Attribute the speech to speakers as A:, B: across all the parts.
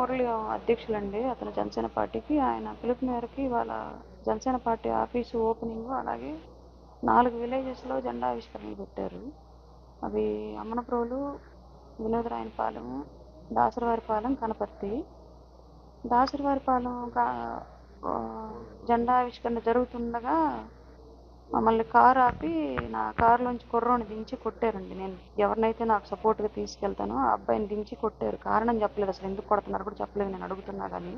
A: మురళి అధ్యక్షులండి. అతను జనసేన పార్టీకి. ఆయన పిలుపు మేరకి ఇవాళ జనసేన పార్టీ ఆఫీసు ఓపెనింగ్, అలాగే 4 విలేజెస్లో జెండా ఆవిష్కరణలు పెట్టారు. అవి అమ్మనప్రోలు, వినోదరాయనపాలెం, దాసరవారిపాలెం, కనపర్తి. దాసరవారిపాలెం జెండా ఆవిష్కరణ జరుగుతుండగా మమ్మల్ని కారు ఆపి నా కారులోంచి కుర్రోని దించి కొట్టారండి. నేను ఎవరినైతే నాకు సపోర్ట్గా తీసుకెళ్తానో ఆ అబ్బాయిని దించి కొట్టారు. కారణం చెప్పలేదు, అసలు ఎందుకు కొడుతున్నారు కూడా చెప్పలేదు. నేను అడుగుతున్నా కానీ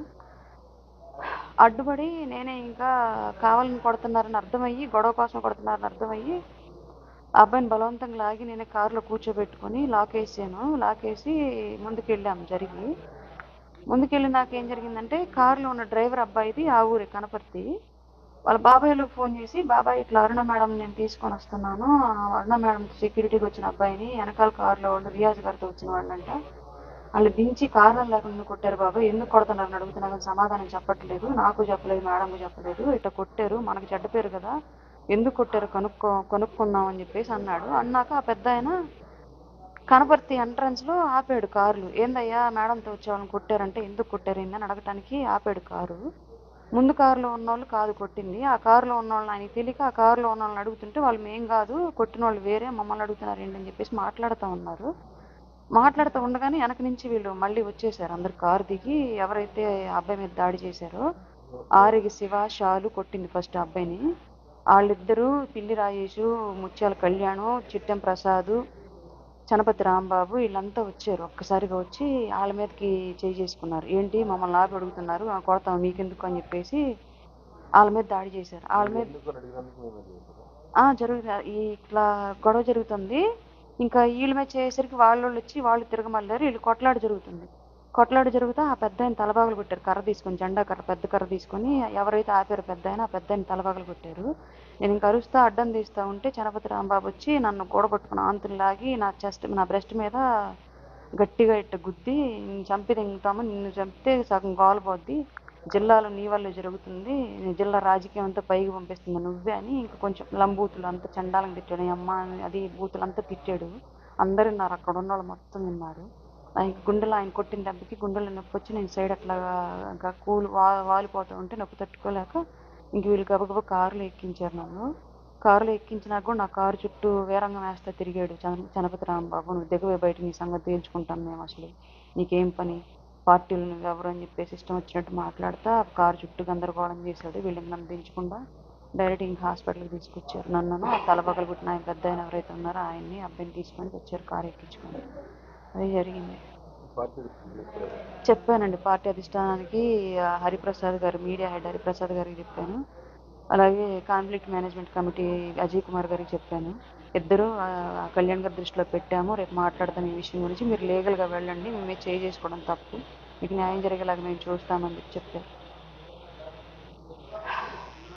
A: అడ్డుపడి నేనే ఇంకా కావాలని కొడుతున్నారని అర్థమయ్యి, గొడవ కోసం కొడుతున్నారని అర్థమయ్యి ఆ అబ్బాయిని బలవంతంగా లాగి నేనే కారులో కూర్చోబెట్టుకొని లాకేసాను. లాకేసి ముందుకెళ్ళాము. ముందుకెళ్ళి నాకేం జరిగిందంటే, కారులో ఉన్న డ్రైవర్ అబ్బాయిది ఆ ఊరే, కనపర్తి. వాళ్ళ బాబాయ్లకు ఫోన్ చేసి, బాబాయ్ ఇట్లా అరుణ మేడం నేను తీసుకొని వస్తున్నాను, అరుణ మేడం సెక్యూరిటీకి వచ్చిన అబ్బాయిని, వెనకాల కారులో వాళ్ళు రియాజ్ గారితో వచ్చిన వాళ్ళంట, వాళ్ళు దించి కారణం లేకుండా కొట్టారు బాబాయ్, ఎందుకు కొడుతున్నారని అడుగుతున్నా కానీ సమాధానం చెప్పట్లేదు, నాకు చెప్పలేదు, మేడంకు చెప్పలేదు, ఇట్లా కొట్టారు, మనకు చెడ్డ పేరు కదా, ఎందుకు కొట్టారు కనుక్కుందాం అని చెప్పేసి అన్నాడు. అన్నాక ఆ పెద్ద ఆయన కనపర్తి ఎంట్రన్స్లో ఆపాడు కార్లు. ఏందయ్యా మేడంతో వచ్చే వాళ్ళని కొట్టారంటే, ఎందుకు కొట్టారు ఏందని అడగటానికి ఆపాడు కారు. ముందు కారులో ఉన్నోళ్ళు కాదు కొట్టింది, ఆ కారులో ఉన్న వాళ్ళని ఆయనకి తెలియక ఆ కారులో ఉన్న వాళ్ళని అడుగుతుంటే వాళ్ళు మేం కాదు, కొట్టిన వాళ్ళు వేరే, మమ్మల్ని అడుగుతున్నారు ఏంటని చెప్పేసి మాట్లాడుతూ ఉన్నారు. మాట్లాడుతూ ఉండగానే వెనక నుంచి వీళ్ళు మళ్ళీ వచ్చేసారు. అందరు కారు దిగి ఎవరైతే అబ్బాయి మీద దాడి చేశారో ఆరిగి శివ, షాలు కొట్టింది ఫస్ట్ అబ్బాయిని. వాళ్ళిద్దరూ పిల్లి రాజేషు, ముత్యాల కళ్యాణం, చిట్టెం ప్రసాద్, చనపతి రాంబాబు వీళ్ళంతా వచ్చారు. ఒక్కసారిగా వచ్చి వాళ్ళ మీదకి చేసుకున్నారు. ఏంటి మమ్మల్ని ఆపి అడుగుతున్నారు, కొడతాం మీకెందుకు అని చెప్పేసి వాళ్ళ మీద దాడి చేశారు. వాళ్ళ మీద జరుగుతుంది, ఇట్లా గొడవ జరుగుతుంది. ఇంకా వీళ్ళ మీద చేసేసరికి వాళ్ళు వచ్చి వాళ్ళు తిరగమల్లారు. వీళ్ళు కొట్లాట జరుగుతా ఆ పెద్ద ఆయన తలబాగులు కొట్టారు. కర్ర తీసుకొని, జెండా కర్ర, పెద్ద కర్ర తీసుకొని ఎవరైతే ఆపారో పెద్ద ఆయన, ఆ పెద్ద ఆయన తలబాగులు కొట్టారు. నేను ఇంక అరుస్తా అడ్డం తీస్తూ ఉంటే చనపతి రాంబాబు వచ్చి నన్ను గోడగొట్టుకుని ఆంతులు లాగి నా బ్రెస్ట్ మీద గట్టిగా ఇట్ట గుద్ది, నిన్ను చంపి తింటాము, నిన్ను చంపితే సగం గోలపోద్ది, జిల్లాలో నీ వల్లే జరుగుతుంది, జిల్లా రాజకీయం అంతా పైకి పంపిస్తుంది నువ్వే అని ఇంక కొంచెం లంబూతులు అంతా చండాలంగా తిట్టాడు. అమ్మ అది బూతులంతా తిట్టాడు. అందరూ విన్నారు, అక్కడ ఉన్న వాళ్ళు మొత్తం విన్నారు. ఆయన కొట్టిన దెబ్బకి గుండెలో నొప్పి వచ్చి నేను సైడ్ అట్లా వాలిపోతూ ఉంటే నొప్పి తట్టుకోలేక ఇంక వీళ్ళు గబగబా కారులో ఎక్కించారు నన్ను. కారులో ఎక్కించినాక కూడా నా కారు చుట్టూ వీరంగం వేస్తా తిరిగాడు చనపతి రాంబాబు. నువ్వు దిగవే బయట, నీ సంగతి తేల్చుకుంటాం మేము, అసలు నీకేం పని, పార్టీలు నువ్వెవరు అని చెప్పేసి ఇష్టం వచ్చినట్టు మాట్లాడుతా కారు చుట్టూ గందరగోళం చేశాడు. వీళ్ళకి నన్ను దించకుండా డైరెక్ట్ ఇంక హాస్పిటల్కి తీసుకొచ్చారు. నన్ను తలపగలు పుట్టిన ఆయన పెద్ద ఆయన ఎవరైతే ఉన్నారో ఆయన్ని అబ్బాయిని తీసుకొని వచ్చారు కారు ఎక్కించుకొని. అది జరిగింది. చెప్పానండి పార్టీ అధిష్టానానికి, హరిప్రసాద్ గారు, మీడియా హెడ్ హరిప్రసాద్ గారికి చెప్పాను. అలాగే conflict management committee Ajay Kumar గారికి చెప్పాను. ఇద్దరు కళ్యాణ్ గారి దృష్టిలో పెట్టాము, రేపు మాట్లాడతాం ఈ విషయం గురించి, మీరు లీగల్గా వెళ్ళండి, మేమే చేసుకోవడం తప్పు, మీకు న్యాయం జరిగేలాగా మేము చూస్తామని చెప్పారు.